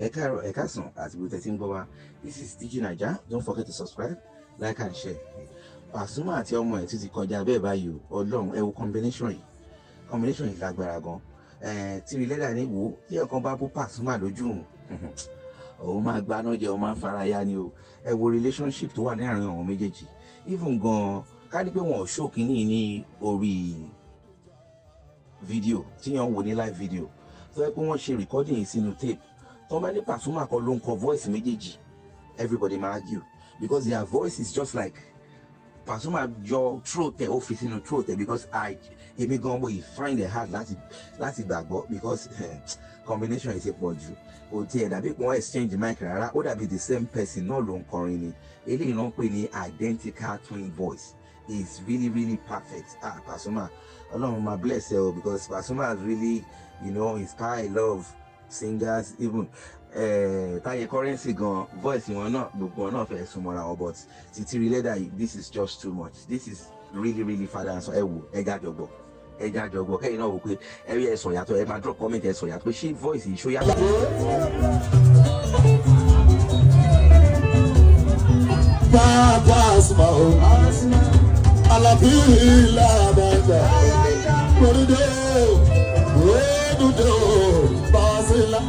Ekason as we Bowa. This is DG Naija. Don't forget to subscribe, like and share. Pasuma àti ọmọ ẹ̀ ti kọjá bẹ́ẹ̀ báyìí Ọlọ́run ẹ wo combination yìí lágbára gan. Tí Leda ní wo tí ẹ̀kan bá bú Pasuma lójú òun máa gbaná jẹ òun máa faraya ni o. Ẹ wo relationship tó wà ní àárín àwọn méjèèjì. Even gan ká ní pé wọn ò show kínní ní orí video tí yàn wò ní live video. So ẹ pé wọ́n ṣe recording yìí sínú tape. Tó bá ní Pasuma kan ló ń kọ voice méjèèjì, everybody might argue because their voice is just like Pasuma your throat office in the throat because even gan we find it hard láti gbàgbọ́ because combination is a pọ̀jù o tiẹ̀ dàbí pé wọ́n exchange mic rárá ó dàbí the same person náà ló ń kọrin ni eléyìí náà ń pè ní identical twin voice is really perfect. Pasuma Ọlọ́run máa bless ẹ o because Pasuma has really inspired a lot of singers even Taye Currency gan voice wọn náà gbogbo wọn náà fẹ́ súnmọ́ra wọn but Titi Leda this is just too much. This is really father and son ẹ wò ẹja jọgbọ kẹ́yìn náà wò pé ẹ rí ẹ̀sọ̀ yàtọ̀ ẹ máa drop comment ẹ̀sọ̀ yàtọ̀ pé ṣé voice yìí ṣó yàtọ̀. Pasuma o Alabi Labata Korude Odudo Pasila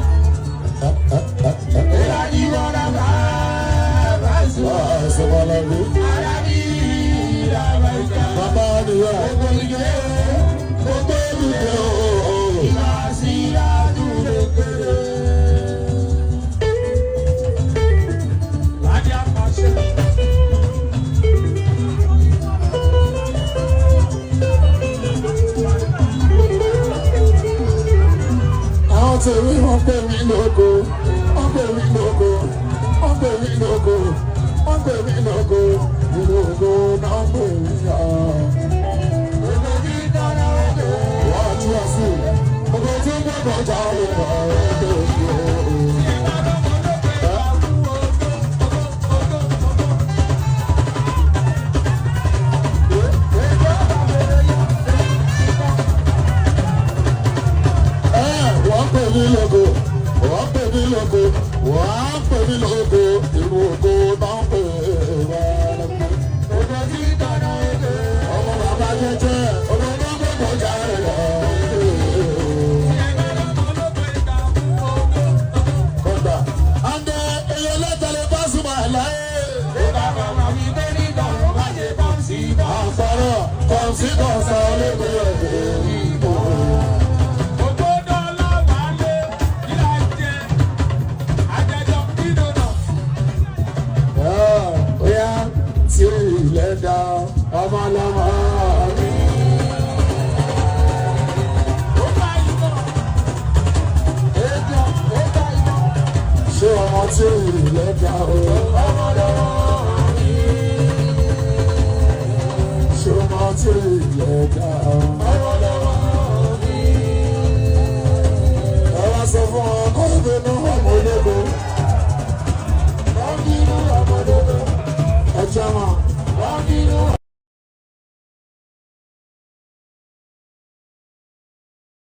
wọ́n pè mí lóko ìlú ògo náà pè mí yá. Wọ́n ti wá sí ọgbẹ́ tí gbọ́dọ̀ já lè wà ọ̀dọ̀ ògo. Wọ́n pè mí lóko ìlú ògo náà pè wá. Ọmọ bàbá jẹjẹ ọmọ náà gbọ́dọ̀ já lè wà kọ́ńdà. Àndé èèyàn lẹ́tọ̀lẹ́ Pasuma láyé. Àfọ̀rọ̀ kọ̀ọ̀sì kọ̀ọ̀sán lẹ́gbẹ̀ẹ́ ìbò. Leda ọmọ lọmọ mi. Ṣé ọmọ tí Leda o? Ọmọ lọmọ mi. Ṣé ọmọ tí Leda o?